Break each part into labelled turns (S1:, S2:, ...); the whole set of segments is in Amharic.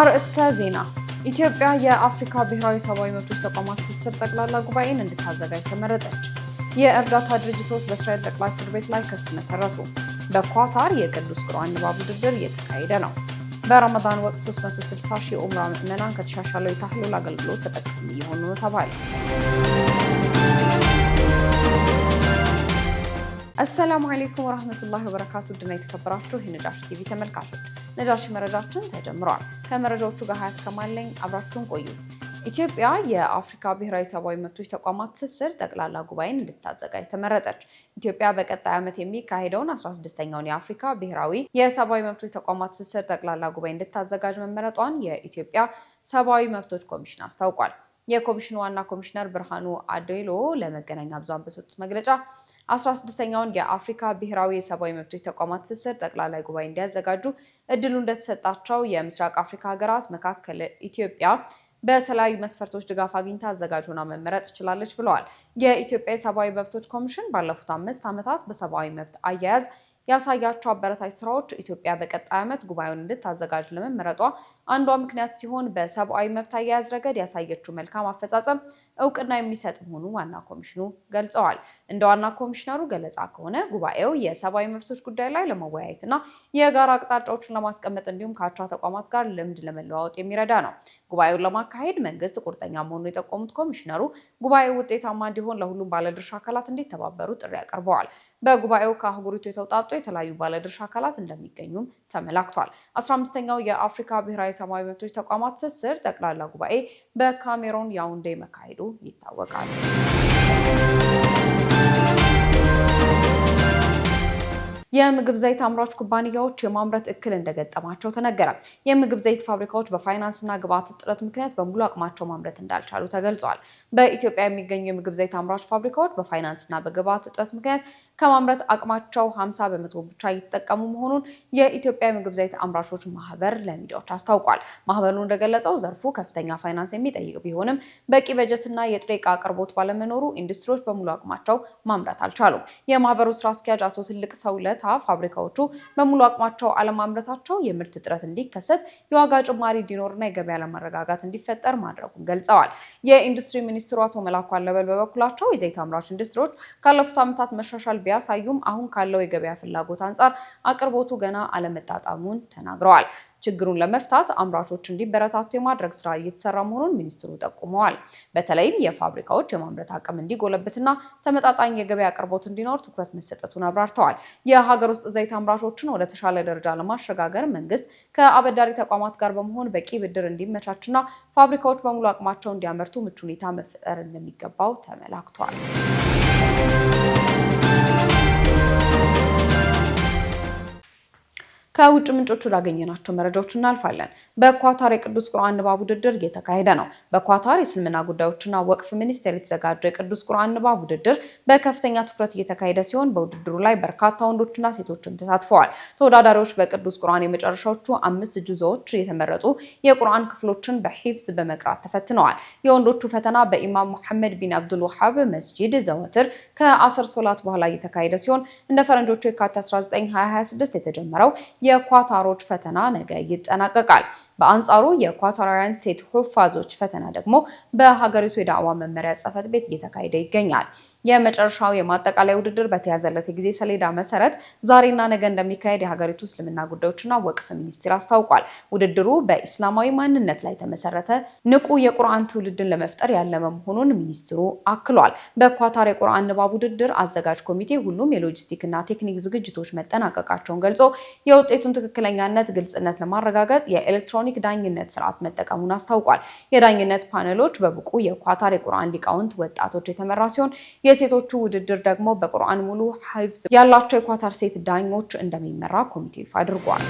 S1: አርእስተ ዜና ኢትዮጵያ የአፍሪካ ብሔራዊ ሰብአዊ መብቶች ተቋማት ትስስር ጠቅላላ ጉባኤን እንድታዘጋጅ ተመረጠች። የእርዳታ ድርጅቶች በእስራኤል ጠቅላይ ፍርድ ቤት ላይ ክስ መሰረቱ። በኳታር የቅዱስ ቁርአን ንባብ ውድድር እየተካሄደ ነው። በረመዳን ወቅት 360 ሺህ ኡምራ ምዕመናን ከተሻሻለው የታህሊል አገልግሎት ተጠቃሚ እየሆኑ ነው ተባለ። አሰላሙ አለይኩም ወራህመቱላሂ ወበረካቱ። ድና የተከበራችሁ የነጃሺ ቲቪ ተመልካቾች ነጃሺ መረጃችን ተጀምሯል። ከመረጃዎቹ ጋር ሀያት ከማለኝ አብራችሁን ቆዩ። ኢትዮጵያ የአፍሪካ ብሔራዊ ሰብአዊ መብቶች ተቋማት ትስስር ጠቅላላ ጉባኤን እንድታዘጋጅ ተመረጠች። ኢትዮጵያ በቀጣይ ዓመት የሚካሄደውን 16ኛውን የአፍሪካ ብሔራዊ የሰብአዊ መብቶች ተቋማት ትስስር ጠቅላላ ጉባኤ እንድታዘጋጅ መመረጧን የኢትዮጵያ ሰብአዊ መብቶች ኮሚሽን አስታውቋል። የኮሚሽኑ ዋና ኮሚሽነር ብርሃኑ አዴሎ ለመገናኛ ብዙሃን በሰጡት መግለጫ 16ኛውን የአፍሪካ ብሔራዊ የሰብአዊ መብቶች ተቋማት ትስስር ጠቅላላ ጉባኤ እንዲያዘጋጁ እድሉ እንደተሰጣቸው የምስራቅ አፍሪካ ሀገራት መካከል ኢትዮጵያ በተለያዩ መስፈርቶች ድጋፍ አግኝታ አዘጋጅ ሆና መመረጥ ትችላለች ብለዋል። የኢትዮጵያ የሰብአዊ መብቶች ኮሚሽን ባለፉት 5 ዓመታት በሰብአዊ መብት አያያዝ ያሳያቸው አበረታች ስራዎች ኢትዮጵያ በቀጣይ ዓመት ጉባኤውን እንድታዘጋጅ ለመመረጧ አንዷ ምክንያት ሲሆን በሰብአዊ መብት አያያዝ ረገድ ያሳየችው መልካም አፈጻጸም እውቅና የሚሰጥ መሆኑ ዋና ኮሚሽኑ ገልጸዋል። እንደ ዋና ኮሚሽነሩ ገለጻ ከሆነ ጉባኤው የሰብአዊ መብቶች ጉዳይ ላይ ለመወያየትና የጋራ አቅጣጫዎችን ለማስቀመጥ እንዲሁም ከአቻ ተቋማት ጋር ልምድ ለመለዋወጥ የሚረዳ ነው። ጉባኤውን ለማካሄድ መንግስት ቁርጠኛ መሆኑን የጠቆሙት ኮሚሽነሩ ጉባኤው ውጤታማ እንዲሆን ለሁሉም ባለድርሻ አካላት እንዲተባበሩ ጥሪ አቅርበዋል። በጉባኤው ከአህጉሪቱ የተውጣጡ የተለያዩ ባለድርሻ አካላት እንደሚገኙም ተመላክቷል። 15ኛው የአፍሪካ ብሔራዊ ሰብአዊ መብቶች ተቋማት ትስስር ጠቅላላ ጉባኤ በካሜሮን ያውንዴ መካሄዱ ይታወቃል። የምግብ ዘይት አምራች ኩባንያዎች የማምረት እክል እንደገጠማቸው ተነገረ። የምግብ ዘይት ፋብሪካዎች በፋይናንስና ግብዓት እጥረት ምክንያት በሙሉ አቅማቸው ማምረት እንዳልቻሉ ተገልጿል። በኢትዮጵያ የሚገኙ የምግብ ዘይት አምራች ፋብሪካዎች በፋይናንስና በግብዓት እጥረት ምክንያት ከማምረት አቅማቸው 50 በመቶ ብቻ እየተጠቀሙ መሆኑን የኢትዮጵያ የምግብ ዘይት አምራቾች ማህበር ለሚዲያዎች አስታውቋል። ማህበሩ እንደገለጸው ዘርፉ ከፍተኛ ፋይናንስ የሚጠይቅ ቢሆንም በቂ በጀትና የጥሬ ዕቃ አቅርቦት ባለመኖሩ ኢንዱስትሪዎች በሙሉ አቅማቸው ማምረት አልቻሉም። የማህበሩ ስራ አስኪያጅ አቶ ትልቅ ሰውለት ፋብሪካዎቹ በሙሉ አቅማቸው አለማምረታቸው የምርት እጥረት እንዲከሰት፣ የዋጋ ጭማሪ እንዲኖርና የገበያ አለመረጋጋት እንዲፈጠር ማድረጉን ገልጸዋል። የኢንዱስትሪ ሚኒስትሩ አቶ መላኩ አለበል በበኩላቸው የዘይት አምራች ኢንዱስትሪዎች ካለፉት ዓመታት መሻሻል ቢያሳዩም አሁን ካለው የገበያ ፍላጎት አንጻር አቅርቦቱ ገና አለመጣጣሙን ተናግረዋል። ችግሩን ለመፍታት አምራቾች እንዲበረታቱ የማድረግ ስራ እየተሰራ መሆኑን ሚኒስትሩ ጠቁመዋል። በተለይም የፋብሪካዎች የማምረት አቅም እንዲጎለብትና ተመጣጣኝ የገበያ አቅርቦት እንዲኖር ትኩረት መሰጠቱን አብራርተዋል። የሀገር ውስጥ ዘይት አምራቾችን ወደ ተሻለ ደረጃ ለማሸጋገር መንግስት ከአበዳሪ ተቋማት ጋር በመሆን በቂ ብድር እንዲመቻችና ፋብሪካዎች በሙሉ አቅማቸው እንዲያመርቱ ምቹ ሁኔታ መፍጠር እንደሚገባው ተመላክቷል። ከውጭ ምንጮች ወዳገኘናቸው መረጃዎች እናልፋለን። በኳታር የቅዱስ ቁርአን ንባብ ውድድር እየተካሄደ ነው። በኳታር የእስልምና ጉዳዮችና ወቅፍ ሚኒስቴር የተዘጋጀው የቅዱስ ቁርአን ንባብ ውድድር በከፍተኛ ትኩረት እየተካሄደ ሲሆን በውድድሩ ላይ በርካታ ወንዶችና ሴቶችም ተሳትፈዋል። ተወዳዳሪዎች በቅዱስ ቁርአን የመጨረሻዎቹ 5 ጁዞች የተመረጡ የቁርአን ክፍሎችን በሂፍዝ በመቅራት ተፈትነዋል። የወንዶቹ ፈተና በኢማም ሙሐመድ ቢን አብዱል ወሃብ መስጂድ ዘወትር ከአስር ሶላት በኋላ እየተካሄደ ሲሆን እንደ ፈረንጆቹ የካቲት 19 2026 የተጀመረው የኳታሮች ፈተና ነገ ይጠናቀቃል። በአንጻሩ የኳታራውያን ሴት ሁፋዞች ፈተና ደግሞ በሀገሪቱ የዳዕዋ መመሪያ ጽሕፈት ቤት እየተካሄደ ይገኛል። የመጨረሻው የማጠቃለያ ውድድር በተያዘለት የጊዜ ሰሌዳ መሰረት ዛሬና ነገ እንደሚካሄድ የሀገሪቱ እስልምና ጉዳዮችና ወቅፍ ሚኒስቴር አስታውቋል። ውድድሩ በኢስላማዊ ማንነት ላይ የተመሰረተ ንቁ የቁርአን ትውልድን ለመፍጠር ያለመ መሆኑን ሚኒስትሩ አክሏል። በኳታር የቁርአን ንባብ ውድድር አዘጋጅ ኮሚቴ ሁሉም የሎጂስቲክና ቴክኒክ ዝግጅቶች መጠናቀቃቸውን ገልጾ የውጤቱን ትክክለኛነት ግልጽነት ለማረጋገጥ የኤሌክትሮኒክ ዳኝነት ስርዓት መጠቀሙን አስታውቋል። የዳኝነት ፓነሎች በብቁ የኳታር የቁርአን ሊቃውንት ወጣቶች የተመራ ሲሆን የሴቶቹ ውድድር ደግሞ በቁርአን ሙሉ ሂፍዝ ያላቸው የኳታር ሴት ዳኞች እንደሚመራ ኮሚቴው ይፋ አድርጓል።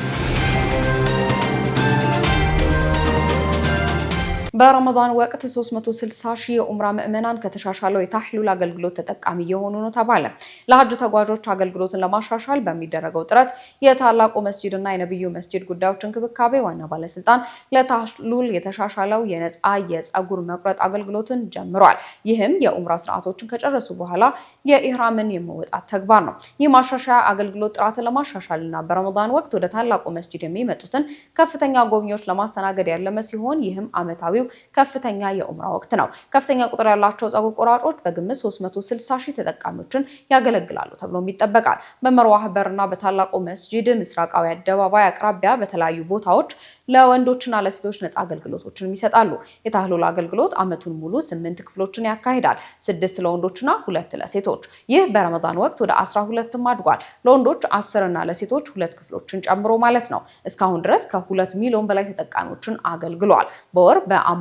S1: በረመዳን ወቅት 360 ሺህ የኡምራ ምዕመናን ከተሻሻለው የታህሉል አገልግሎት ተጠቃሚ የሆኑ ነው ተባለ። ለሀጅ ተጓዦች አገልግሎትን ለማሻሻል በሚደረገው ጥረት የታላቁ መስጂድና የነብዩ መስጂድ ጉዳዮች እንክብካቤ ዋና ባለስልጣን ለታህሉል የተሻሻለው የነፃ የፀጉር መቁረጥ አገልግሎትን ጀምሯል። ይህም የኡምራ ስርዓቶችን ከጨረሱ በኋላ የኢህራምን የመወጣት ተግባር ነው። ይህ ማሻሻያ አገልግሎት ጥራትን ለማሻሻልና በረመዳን ወቅት ወደ ታላቁ መስጂድ የሚመጡትን ከፍተኛ ጎብኚዎች ለማስተናገድ ያለመ ሲሆን ይህም ዓመታዊው ከፍተኛ የኡምራ ወቅት ነው። ከፍተኛ ቁጥር ያላቸው ፀጉር ቆራጮች በግምት 360 ሺህ ተጠቃሚዎችን ያገለግላሉ ተብሎም ይጠበቃል። በመርዋህ በርና በታላቁ መስጂድ ምስራቃዊ አደባባይ አቅራቢያ በተለያዩ ቦታዎች ለወንዶችና ለሴቶች ነፃ አገልግሎቶችን ይሰጣሉ። የታህሉል አገልግሎት ዓመቱን ሙሉ 8 ክፍሎችን ያካሂዳል። 6 ለወንዶችና 2 ለሴቶች። ይህ በረመዳን ወቅት ወደ 12ም አድጓል። ለወንዶች 10 እና ለሴቶች 2 ክፍሎችን ጨምሮ ማለት ነው። እስካሁን ድረስ ከ2 ሚሊዮን በላይ ተጠቃሚዎችን አገልግሏል። በወር በአማካኝ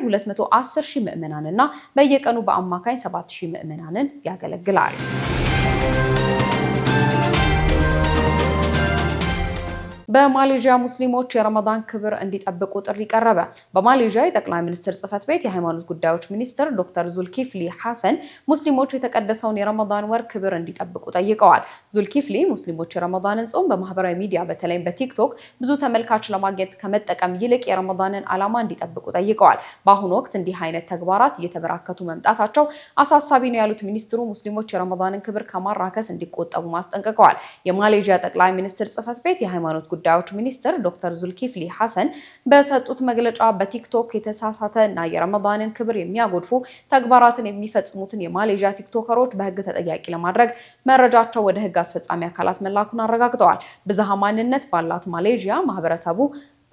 S1: 210 ሺህ ምዕመናንና በየቀኑ በአማካኝ 7 ሺህ ምዕመናንን ያገለግላል። በማሌዥያ ሙስሊሞች የረመዳን ክብር እንዲጠብቁ ጥሪ ቀረበ። በማሌዥያ የጠቅላይ ሚኒስትር ጽህፈት ቤት የሃይማኖት ጉዳዮች ሚኒስትር ዶክተር ዙልኪፍሊ ሐሰን ሙስሊሞች የተቀደሰውን የረመዳን ወር ክብር እንዲጠብቁ ጠይቀዋል። ዙልኪፍሊ ሙስሊሞች የረመዳንን ጾም በማህበራዊ ሚዲያ በተለይም በቲክቶክ ብዙ ተመልካች ለማግኘት ከመጠቀም ይልቅ የረመዳንን ዓላማ እንዲጠብቁ ጠይቀዋል። በአሁኑ ወቅት እንዲህ አይነት ተግባራት እየተበራከቱ መምጣታቸው አሳሳቢ ነው ያሉት ሚኒስትሩ ሙስሊሞች የረመዳንን ክብር ከማራከስ እንዲቆጠቡ ማስጠንቅቀዋል። የማሌዥያ ጠቅላይ ሚኒስትር ጽህፈት ቤት የሃይማኖት ጉዳዮች ሚኒስትር ዶክተር ዙልኪፍሊ ሐሰን በሰጡት መግለጫ በቲክቶክ የተሳሳተ እና የረመዳንን ክብር የሚያጎድፉ ተግባራትን የሚፈጽሙትን የማሌዥያ ቲክቶከሮች በህግ ተጠያቂ ለማድረግ መረጃቸው ወደ ህግ አስፈጻሚ አካላት መላኩን አረጋግጠዋል። ብዝሃ ማንነት ባላት ማሌዥያ ማህበረሰቡ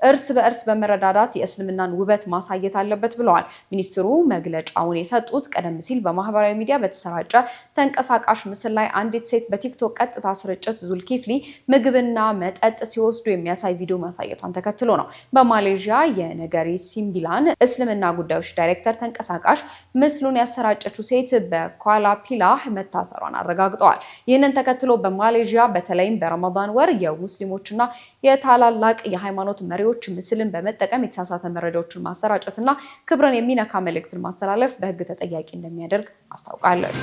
S1: እርስ በእርስ በመረዳዳት የእስልምናን ውበት ማሳየት አለበት ብለዋል። ሚኒስትሩ መግለጫውን የሰጡት ቀደም ሲል በማህበራዊ ሚዲያ በተሰራጨ ተንቀሳቃሽ ምስል ላይ አንዲት ሴት በቲክቶክ ቀጥታ ስርጭት ዙልኪፍሊ ምግብና መጠጥ ሲወስዱ የሚያሳይ ቪዲዮ ማሳየቷን ተከትሎ ነው። በማሌዥያ የነገሪ ሲምቢላን እስልምና ጉዳዮች ዳይሬክተር ተንቀሳቃሽ ምስሉን ያሰራጨችው ሴት በኳላፒላህ መታሰሯን አረጋግጠዋል። ይህንን ተከትሎ በማሌዥያ በተለይም በረመዳን ወር የሙስሊሞችና የታላላቅ የሃይማኖት መሪዎች ምስልን በመጠቀም የተሳሳተ መረጃዎችን ማሰራጨትና ክብርን የሚነካ መልእክትን ማስተላለፍ በህግ ተጠያቂ እንደሚያደርግ አስታውቃለች።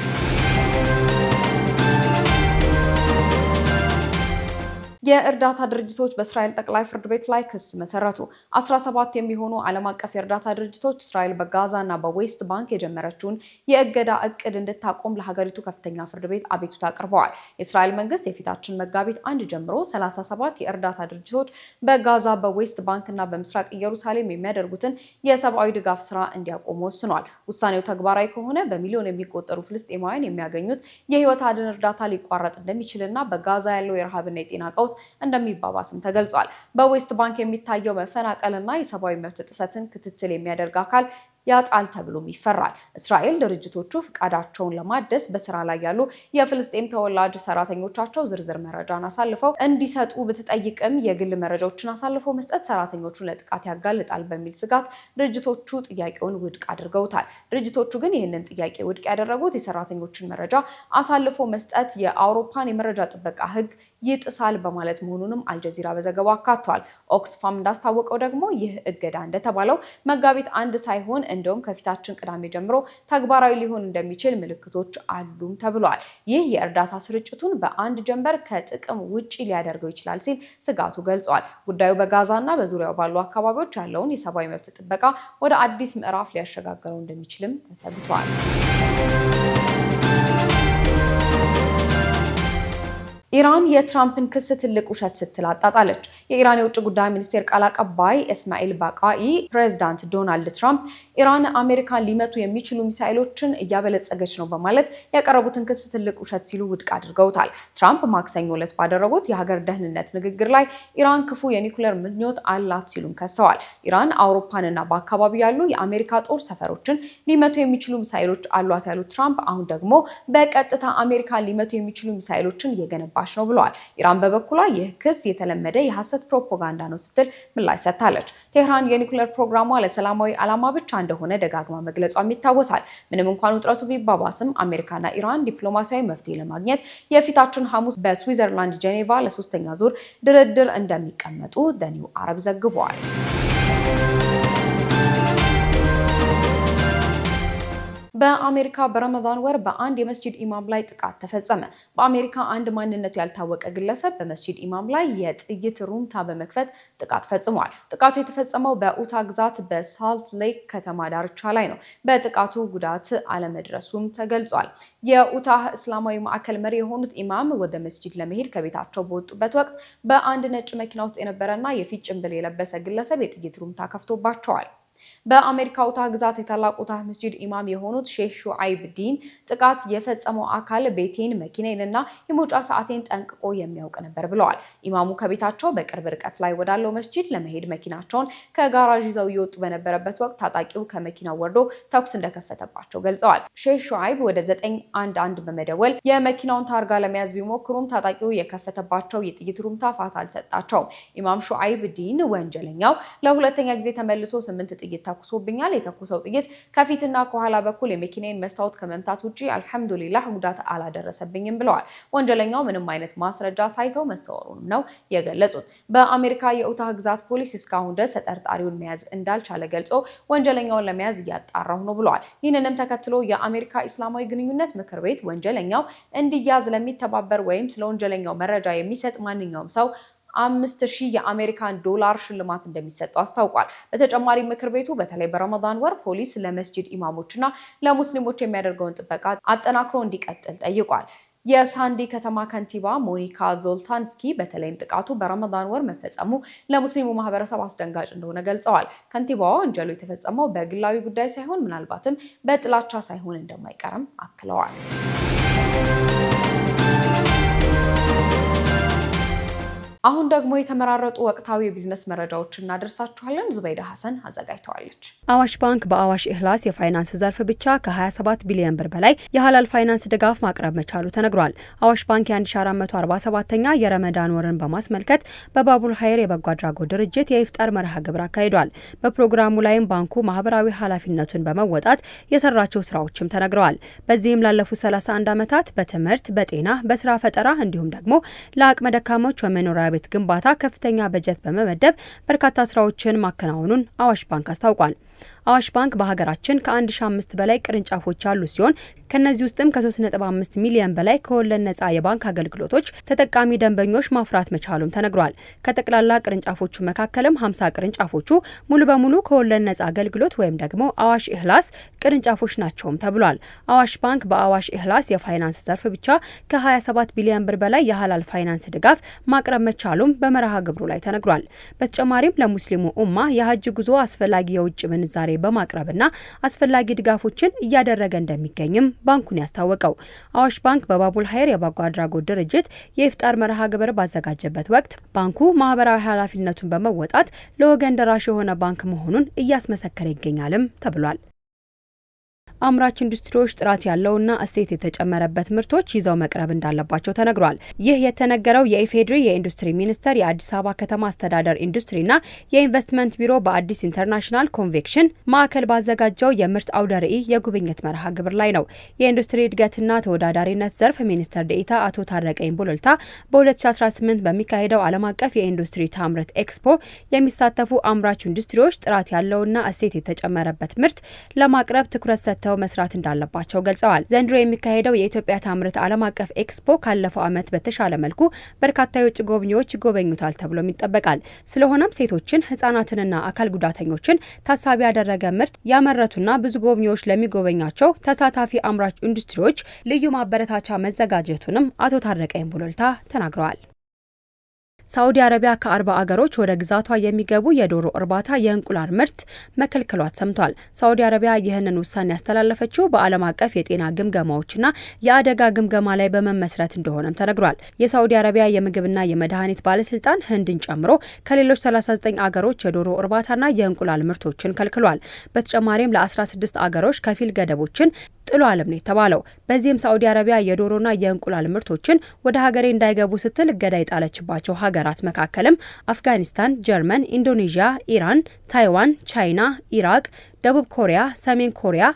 S1: የእርዳታ ድርጅቶች በእስራኤል ጠቅላይ ፍርድ ቤት ላይ ክስ መሰረቱ። 17 የሚሆኑ ዓለም አቀፍ የእርዳታ ድርጅቶች እስራኤል በጋዛ እና በዌስት ባንክ የጀመረችውን የእገዳ እቅድ እንድታቆም ለሀገሪቱ ከፍተኛ ፍርድ ቤት አቤቱታ አቅርበዋል። የእስራኤል መንግስት የፊታችን መጋቢት 1 ጀምሮ 37 የእርዳታ ድርጅቶች በጋዛ በዌስት ባንክ እና በምስራቅ ኢየሩሳሌም የሚያደርጉትን የሰብአዊ ድጋፍ ስራ እንዲያቆሙ ወስኗል። ውሳኔው ተግባራዊ ከሆነ በሚሊዮን የሚቆጠሩ ፍልስጤማውያን የሚያገኙት የህይወት አድን እርዳታ ሊቋረጥ እንደሚችልና በጋዛ ያለው የረሃብና የጤና ቀውስ እንደሚባባስም ተገልጿል። በዌስት ባንክ የሚታየው መፈናቀልና የሰብአዊ መብት ጥሰትን ክትትል የሚያደርግ አካል ያጣል ተብሎም ይፈራል። እስራኤል ድርጅቶቹ ፍቃዳቸውን ለማደስ በስራ ላይ ያሉ የፍልስጤም ተወላጅ ሰራተኞቻቸው ዝርዝር መረጃን አሳልፈው እንዲሰጡ ብትጠይቅም የግል መረጃዎችን አሳልፎ መስጠት ሰራተኞቹን ለጥቃት ያጋልጣል በሚል ስጋት ድርጅቶቹ ጥያቄውን ውድቅ አድርገውታል። ድርጅቶቹ ግን ይህንን ጥያቄ ውድቅ ያደረጉት የሰራተኞችን መረጃ አሳልፎ መስጠት የአውሮፓን የመረጃ ጥበቃ ሕግ ይጥሳል በማለት መሆኑንም አልጀዚራ በዘገባው አካቷል። ኦክስፋም እንዳስታወቀው ደግሞ ይህ እገዳ እንደተባለው መጋቢት 1 ሳይሆን እንደውም ከፊታችን ቅዳሜ ጀምሮ ተግባራዊ ሊሆን እንደሚችል ምልክቶች አሉም ተብሏል። ይህ የእርዳታ ስርጭቱን በአንድ ጀንበር ከጥቅም ውጪ ሊያደርገው ይችላል ሲል ስጋቱ ገልጿል። ጉዳዩ በጋዛና በዙሪያው ባሉ አካባቢዎች ያለውን የሰብአዊ መብት ጥበቃ ወደ አዲስ ምዕራፍ ሊያሸጋግረው እንደሚችልም ተሰግቷል። ኢራን የትራምፕን ክስ ትልቅ ውሸት ስትል አጣጣለች። የኢራን የውጭ ጉዳይ ሚኒስቴር ቃል አቀባይ እስማኤል ባቃኢ ፕሬዝዳንት ዶናልድ ትራምፕ ኢራን አሜሪካን ሊመቱ የሚችሉ ሚሳኤሎችን እያበለጸገች ነው በማለት ያቀረቡትን ክስ ትልቅ ውሸት ሲሉ ውድቅ አድርገውታል። ትራምፕ ማክሰኞ ዕለት ባደረጉት የሀገር ደህንነት ንግግር ላይ ኢራን ክፉ የኒኩሌር ምኞት አላት ሲሉም ከሰዋል። ኢራን አውሮፓንና በአካባቢ ያሉ የአሜሪካ ጦር ሰፈሮችን ሊመቱ የሚችሉ ሚሳኤሎች አሏት ያሉት ትራምፕ አሁን ደግሞ በቀጥታ አሜሪካን ሊመቱ የሚችሉ ሚሳኤሎችን እየገነባ ነው ብለዋል። ኢራን በበኩሏ ይህ ክስ የተለመደ የሐሰት ፕሮፓጋንዳ ነው ስትል ምላሽ ሰጥታለች። ቴህራን የኒኩሌር ፕሮግራሟ ለሰላማዊ ዓላማ ብቻ እንደሆነ ደጋግማ መግለጿም ይታወሳል። ምንም እንኳን ውጥረቱ ቢባባስም አሜሪካና ኢራን ዲፕሎማሲያዊ መፍትሄ ለማግኘት የፊታችን ሐሙስ በስዊዘርላንድ ጄኔቫ ለሶስተኛ ዙር ድርድር እንደሚቀመጡ ደኒው አረብ ዘግቧል። በአሜሪካ በረመዳን ወር በአንድ የመስጂድ ኢማም ላይ ጥቃት ተፈጸመ። በአሜሪካ አንድ ማንነቱ ያልታወቀ ግለሰብ በመስጂድ ኢማም ላይ የጥይት ሩምታ በመክፈት ጥቃት ፈጽሟል። ጥቃቱ የተፈጸመው በኡታ ግዛት በሳልት ሌክ ከተማ ዳርቻ ላይ ነው። በጥቃቱ ጉዳት አለመድረሱም ተገልጿል። የኡታህ እስላማዊ ማዕከል መሪ የሆኑት ኢማም ወደ መስጂድ ለመሄድ ከቤታቸው በወጡበት ወቅት በአንድ ነጭ መኪና ውስጥ የነበረና የፊት ጭንብል የለበሰ ግለሰብ የጥይት ሩምታ ከፍቶባቸዋል። በአሜሪካ ኡታህ ግዛት የታላቁ ኡታህ መስጂድ ኢማም የሆኑት ሼህ ሹዓይብ ዲን ጥቃት የፈጸመው አካል ቤቴን፣ መኪናዬንና የመውጫ ሰዓቴን ጠንቅቆ የሚያውቅ ነበር ብለዋል። ኢማሙ ከቤታቸው በቅርብ ርቀት ላይ ወዳለው መስጂድ ለመሄድ መኪናቸውን ከጋራዥ ይዘው እየወጡ በነበረበት ወቅት ታጣቂው ከመኪናው ወርዶ ተኩስ እንደከፈተባቸው ገልጸዋል። ሼህ ሹዓይብ ወደ 911 በመደወል የመኪናውን ታርጋ ለመያዝ ቢሞክሩም ታጣቂው የከፈተባቸው የጥይት ሩምታ ፋታ አልሰጣቸውም። ኢማም ሹዓይብ ዲን ወንጀለኛው ለሁለተኛ ጊዜ ተመልሶ 8 ጥይት ተኩሶብኛል። የተኩሰው ጥይት ከፊትና ከኋላ በኩል የመኪናን መስታወት ከመምታት ውጪ አልሐምዱሊላህ ጉዳት አላደረሰብኝም ብለዋል። ወንጀለኛው ምንም አይነት ማስረጃ ሳይተው መሰወሩንም ነው የገለጹት። በአሜሪካ የኡታህ ግዛት ፖሊስ እስካሁን ድረስ ተጠርጣሪውን መያዝ እንዳልቻለ ገልጾ ወንጀለኛውን ለመያዝ እያጣራሁ ነው ብለዋል። ይህንንም ተከትሎ የአሜሪካ ኢስላማዊ ግንኙነት ምክር ቤት ወንጀለኛው እንዲያዝ ለሚተባበር ወይም ስለ ወንጀለኛው መረጃ የሚሰጥ ማንኛውም ሰው $5000 የአሜሪካን ዶላር ሽልማት እንደሚሰጠው አስታውቋል። በተጨማሪ ምክር ቤቱ በተለይ በረመዳን ወር ፖሊስ ለመስጂድ ኢማሞችና ለሙስሊሞች የሚያደርገውን ጥበቃ አጠናክሮ እንዲቀጥል ጠይቋል። የሳንዲ ከተማ ከንቲባ ሞኒካ ዞልታንስኪ በተለይም ጥቃቱ በረመዳን ወር መፈጸሙ ለሙስሊሙ ማህበረሰብ አስደንጋጭ እንደሆነ ገልጸዋል። ከንቲባዋ ወንጀሉ የተፈጸመው በግላዊ ጉዳይ ሳይሆን ምናልባትም በጥላቻ ሳይሆን እንደማይቀርም አክለዋል። አሁን ደግሞ የተመራረጡ ወቅታዊ የቢዝነስ መረጃዎችን እናደርሳችኋለን። ዙበይዳ ሐሰን አዘጋጅተዋለች።
S2: አዋሽ ባንክ በአዋሽ ኢህላስ የፋይናንስ ዘርፍ ብቻ ከ27 ቢሊዮን ብር በላይ የሐላል ፋይናንስ ድጋፍ ማቅረብ መቻሉ ተነግሯል። አዋሽ ባንክ የ1447ኛ የረመዳን ወርን በማስመልከት በባቡል ሀይር የበጎ አድራጎት ድርጅት የኢፍጣር መርሃ ግብር አካሂዷል። በፕሮግራሙ ላይም ባንኩ ማህበራዊ ኃላፊነቱን በመወጣት የሰራቸው ስራዎችም ተነግረዋል። በዚህም ላለፉት 31 ዓመታት በትምህርት፣ በጤና፣ በስራ ፈጠራ እንዲሁም ደግሞ ለአቅመ ደካሞች በመኖሪያ ቤት ግንባታ ከፍተኛ በጀት በመመደብ በርካታ ስራዎችን ማከናወኑን አዋሽ ባንክ አስታውቋል። አዋሽ ባንክ በሀገራችን ከ1005 በላይ ቅርንጫፎች ያሉ ሲሆን ከነዚህ ውስጥም ከ3.5 ሚሊዮን በላይ ከወለድ ነጻ የባንክ አገልግሎቶች ተጠቃሚ ደንበኞች ማፍራት መቻሉም ተነግሯል። ከጠቅላላ ቅርንጫፎቹ መካከልም 50 ቅርንጫፎቹ ሙሉ በሙሉ ከወለድ ነጻ አገልግሎት ወይም ደግሞ አዋሽ ኢህላስ ቅርንጫፎች ናቸውም ተብሏል። አዋሽ ባንክ በአዋሽ ኢህላስ የፋይናንስ ዘርፍ ብቻ ከ27 ቢሊዮን ብር በላይ የሐላል ፋይናንስ ድጋፍ ማቅረብ መቻሉም በመርሃ ግብሩ ላይ ተነግሯል። በተጨማሪም ለሙስሊሙ ኡማ የሀጅ ጉዞ አስፈላጊ የውጭ ምንዛሬ በማቅረብና አስፈላጊ ድጋፎችን እያደረገ እንደሚገኝም ባንኩን ያስታወቀው አዋሽ ባንክ በባቡል ሀይር የበጎ አድራጎት ድርጅት የኢፍጣር መርሃ ግብር ባዘጋጀበት ወቅት ባንኩ ማህበራዊ ኃላፊነቱን በመወጣት ለወገን ደራሽ የሆነ ባንክ መሆኑን እያስመሰከረ ይገኛልም ተብሏል። አምራች ኢንዱስትሪዎች ጥራት ያለውና እሴት የተጨመረበት ምርቶች ይዘው መቅረብ እንዳለባቸው ተነግሯል። ይህ የተነገረው የኢፌዴሪ የኢንዱስትሪ ሚኒስቴር የአዲስ አበባ ከተማ አስተዳደር ኢንዱስትሪና የኢንቨስትመንት ቢሮ በአዲስ ኢንተርናሽናል ኮንቬክሽን ማዕከል ባዘጋጀው የምርት አውደ ርዕይ የጉብኝት መርሃ ግብር ላይ ነው። የኢንዱስትሪ እድገትና ተወዳዳሪነት ዘርፍ ሚኒስትር ዴኤታ አቶ ታረቀኝ ቡልልታ በ2018 በሚካሄደው ዓለም አቀፍ የኢንዱስትሪ ታምርት ኤክስፖ የሚሳተፉ አምራች ኢንዱስትሪዎች ጥራት ያለውና እሴት የተጨመረበት ምርት ለማቅረብ ትኩረት ሰጥተው መስራት እንዳለባቸው ገልጸዋል። ዘንድሮ የሚካሄደው የኢትዮጵያ ታምርት ዓለም አቀፍ ኤክስፖ ካለፈው ዓመት በተሻለ መልኩ በርካታ የውጭ ጎብኚዎች ይጎበኙታል ተብሎም ይጠበቃል። ስለሆነም ሴቶችን፣ ህጻናትንና አካል ጉዳተኞችን ታሳቢ ያደረገ ምርት ያመረቱና ብዙ ጎብኚዎች ለሚጎበኛቸው ተሳታፊ አምራች ኢንዱስትሪዎች ልዩ ማበረታቻ መዘጋጀቱንም አቶ ታረቀኝ ቡልልታ ተናግረዋል። ሳዑዲ አረቢያ ከ40 አገሮች ወደ ግዛቷ የሚገቡ የዶሮ እርባታ የእንቁላል ምርት መከልከሏ ሰምቷል። ሳዑዲ አረቢያ ይህንን ውሳኔ ያስተላለፈችው በዓለም አቀፍ የጤና ግምገማዎችና የአደጋ ግምገማ ላይ በመመስረት እንደሆነም ተነግሯል። የሳዑዲ አረቢያ የምግብና የመድኃኒት ባለስልጣን ህንድን ጨምሮ ከሌሎች 39 አገሮች የዶሮ እርባታና የእንቁላል ምርቶችን ከልክሏል። በተጨማሪም ለ16 አገሮች ከፊል ገደቦችን ጥሎ አለም ነው የተባለው። በዚህም ሳዑዲ አረቢያ የዶሮና የእንቁላል ምርቶችን ወደ ሀገሬ እንዳይገቡ ስትል እገዳ የጣለችባቸው ሀገራት መካከልም አፍጋኒስታን፣ ጀርመን፣ ኢንዶኔዥያ፣ ኢራን፣ ታይዋን፣ ቻይና፣ ኢራቅ፣ ደቡብ ኮሪያ፣ ሰሜን ኮሪያ፣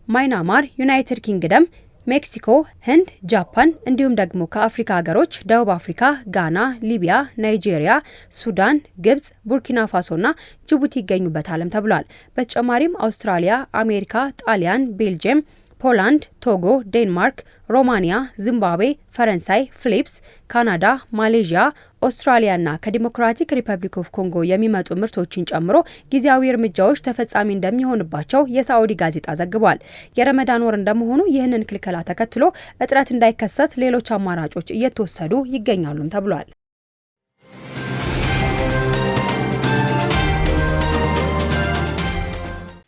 S2: ማይናማር፣ ዩናይትድ ኪንግደም፣ ሜክሲኮ፣ ህንድ፣ ጃፓን እንዲሁም ደግሞ ከአፍሪካ ሀገሮች ደቡብ አፍሪካ፣ ጋና፣ ሊቢያ፣ ናይጄሪያ፣ ሱዳን፣ ግብጽ፣ ቡርኪና ፋሶና ጅቡቲ ይገኙበታልም ተብሏል። በተጨማሪም አውስትራሊያ፣ አሜሪካ፣ ጣሊያን፣ ቤልጅየም፣ ፖላንድ፣ ቶጎ፣ ዴንማርክ፣ ሮማኒያ፣ ዚምባብዌ፣ ፈረንሳይ፣ ፊሊፕስ፣ ካናዳ፣ ማሌዥያ፣ ኦስትራሊያና ከዲሞክራቲክ ሪፐብሊክ ኦፍ ኮንጎ የሚመጡ ምርቶችን ጨምሮ ጊዜያዊ እርምጃዎች ተፈጻሚ እንደሚሆንባቸው የሳዑዲ ጋዜጣ ዘግቧል። የረመዳን ወር እንደመሆኑ ይህንን ክልከላ ተከትሎ እጥረት እንዳይከሰት ሌሎች አማራጮች እየተወሰዱ ይገኛሉም ተብሏል።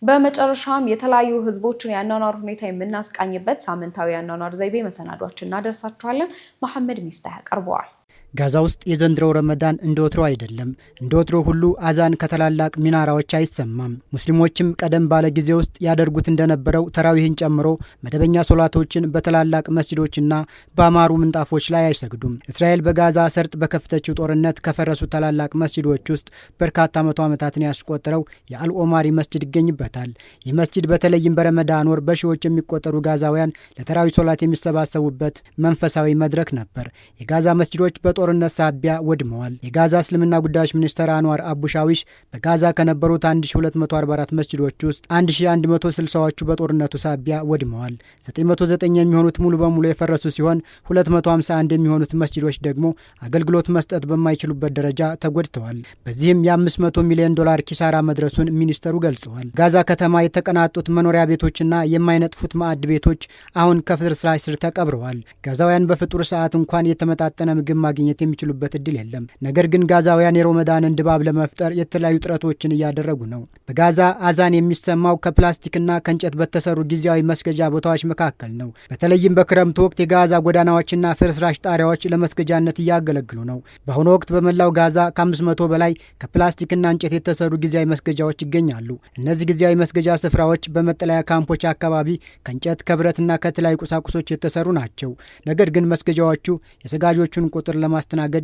S1: በመጨረሻም የተለያዩ ህዝቦችን ያኗኗር ሁኔታ የምናስቃኝበት ሳምንታዊ ያኗኗር ዘይቤ መሰናዷችን እናደርሳችኋለን። መሐመድ ሚፍታህ ያቀርበዋል።
S3: ጋዛ ውስጥ የዘንድሮው ረመዳን እንደወትሮ አይደለም። እንደወትሮ ሁሉ አዛን ከታላላቅ ሚናራዎች አይሰማም። ሙስሊሞችም ቀደም ባለ ጊዜ ውስጥ ያደርጉት እንደነበረው ተራዊህን ጨምሮ መደበኛ ሶላቶችን በታላላቅ መስጂዶችና በአማሩ ምንጣፎች ላይ አይሰግዱም። እስራኤል በጋዛ ሰርጥ በከፈተችው ጦርነት ከፈረሱ ታላላቅ መስጂዶች ውስጥ በርካታ መቶ ዓመታትን ያስቆጠረው የአልኦማሪ መስጂድ ይገኝበታል። ይህ መስጂድ በተለይም በረመዳን ወር በሺዎች የሚቆጠሩ ጋዛውያን ለተራዊ ሶላት የሚሰባሰቡበት መንፈሳዊ መድረክ ነበር። የጋዛ መስጂዶች ጦርነት ሳቢያ ወድመዋል። የጋዛ እስልምና ጉዳዮች ሚኒስትር አንዋር አቡሻዊሽ በጋዛ ከነበሩት 1244 መስጂዶች ውስጥ 1160ዎቹ በጦርነቱ ሳቢያ ወድመዋል። 909 የሚሆኑት ሙሉ በሙሉ የፈረሱ ሲሆን 251 የሚሆኑት መስጂዶች ደግሞ አገልግሎት መስጠት በማይችሉበት ደረጃ ተጎድተዋል። በዚህም የ500 ሚሊዮን ዶላር ኪሳራ መድረሱን ሚኒስተሩ ገልጸዋል። ጋዛ ከተማ የተቀናጡት መኖሪያ ቤቶችና የማይነጥፉት ማዕድ ቤቶች አሁን ከፍርስራሽ ስር ተቀብረዋል። ጋዛውያን በፍጡር ሰዓት እንኳን የተመጣጠነ ምግብ ማግኘት የሚችሉበት እድል የለም። ነገር ግን ጋዛውያን የረመዳንን ድባብ ለመፍጠር የተለያዩ ጥረቶችን እያደረጉ ነው። በጋዛ አዛን የሚሰማው ከፕላስቲክና ከእንጨት በተሰሩ ጊዜያዊ መስገጃ ቦታዎች መካከል ነው። በተለይም በክረምቱ ወቅት የጋዛ ጎዳናዎችና ፍርስራሽ ጣሪያዎች ለመስገጃነት እያገለግሉ ነው። በአሁኑ ወቅት በመላው ጋዛ ከ500 በላይ ከፕላስቲክና እንጨት የተሰሩ ጊዜያዊ መስገጃዎች ይገኛሉ። እነዚህ ጊዜያዊ መስገጃ ስፍራዎች በመጠለያ ካምፖች አካባቢ ከእንጨት ከብረትና ከተለያዩ ቁሳቁሶች የተሰሩ ናቸው። ነገር ግን መስገጃዎቹ የሰጋጆቹን ቁጥር ለማስተናገድ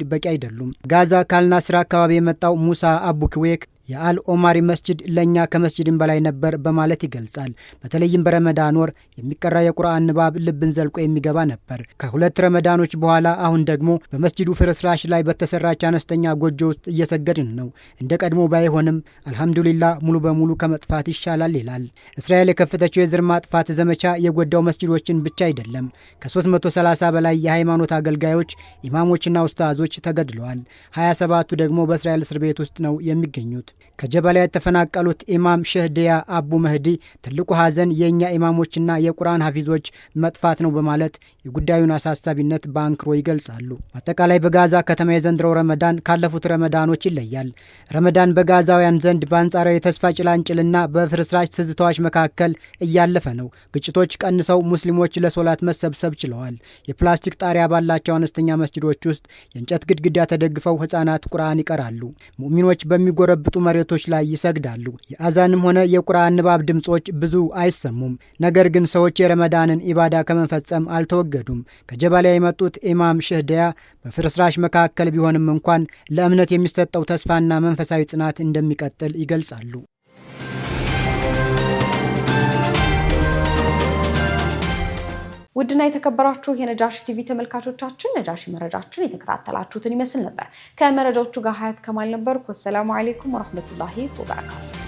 S3: በቂ አይደሉም። ጋዛ ካልናስር አካባቢ የመጣው ሙሳ አቡክዌክ የአል ኦማሪ መስጂድ ለእኛ ከመስጂድን በላይ ነበር በማለት ይገልጻል። በተለይም በረመዳን ወር የሚቀራ የቁርአን ንባብ ልብን ዘልቆ የሚገባ ነበር። ከሁለት ረመዳኖች በኋላ አሁን ደግሞ በመስጂዱ ፍርስራሽ ላይ በተሰራች አነስተኛ ጎጆ ውስጥ እየሰገድን ነው። እንደ ቀድሞ ባይሆንም አልሐምዱሊላህ ሙሉ በሙሉ ከመጥፋት ይሻላል ይላል። እስራኤል የከፈተችው የዘር ማጥፋት ዘመቻ የጎዳው መስጂዶችን ብቻ አይደለም። ከ330 በላይ የሃይማኖት አገልጋዮች፣ ኢማሞችና ኡስታዞች ተገድለዋል። 27ቱ ደግሞ በእስራኤል እስር ቤት ውስጥ ነው የሚገኙት። ከጀበላ የተፈናቀሉት ኢማም ሸህዲያ አቡ መህዲ ትልቁ ሐዘን የእኛ ኢማሞችና የቁርአን ሐፊዞች መጥፋት ነው በማለት የጉዳዩን አሳሳቢነት በአንክሮ ይገልጻሉ። አጠቃላይ በጋዛ ከተማ የዘንድሮው ረመዳን ካለፉት ረመዳኖች ይለያል። ረመዳን በጋዛውያን ዘንድ በአንጻራዊ የተስፋ ጭላንጭልና በፍርስራሽ ትዝታዎች መካከል እያለፈ ነው። ግጭቶች ቀንሰው ሙስሊሞች ለሶላት መሰብሰብ ችለዋል። የፕላስቲክ ጣሪያ ባላቸው አነስተኛ መስጂዶች ውስጥ የእንጨት ግድግዳ ተደግፈው ሕፃናት ቁርአን ይቀራሉ። ሙእሚኖች በሚጎረብጡ መሬቶች ላይ ይሰግዳሉ። የአዛንም ሆነ የቁርአን ንባብ ድምጾች ብዙ አይሰሙም። ነገር ግን ሰዎች የረመዳንን ኢባዳ ከመፈጸም አልተወገዱም። ከጀባሊያ የመጡት ኢማም ሸህዲያ በፍርስራሽ መካከል ቢሆንም እንኳን ለእምነት የሚሰጠው ተስፋና መንፈሳዊ ጽናት እንደሚቀጥል ይገልጻሉ።
S1: ውድና የተከበራችሁ የነጃሺ ቲቪ ተመልካቾቻችን ነጃሺ መረጃችን የተከታተላችሁትን ይመስል ነበር። ከመረጃዎቹ ጋር ሀያት ከማል ነበርኩ። ወሰላሙ አለይኩም ወራህመቱላሂ ወበረካቱ።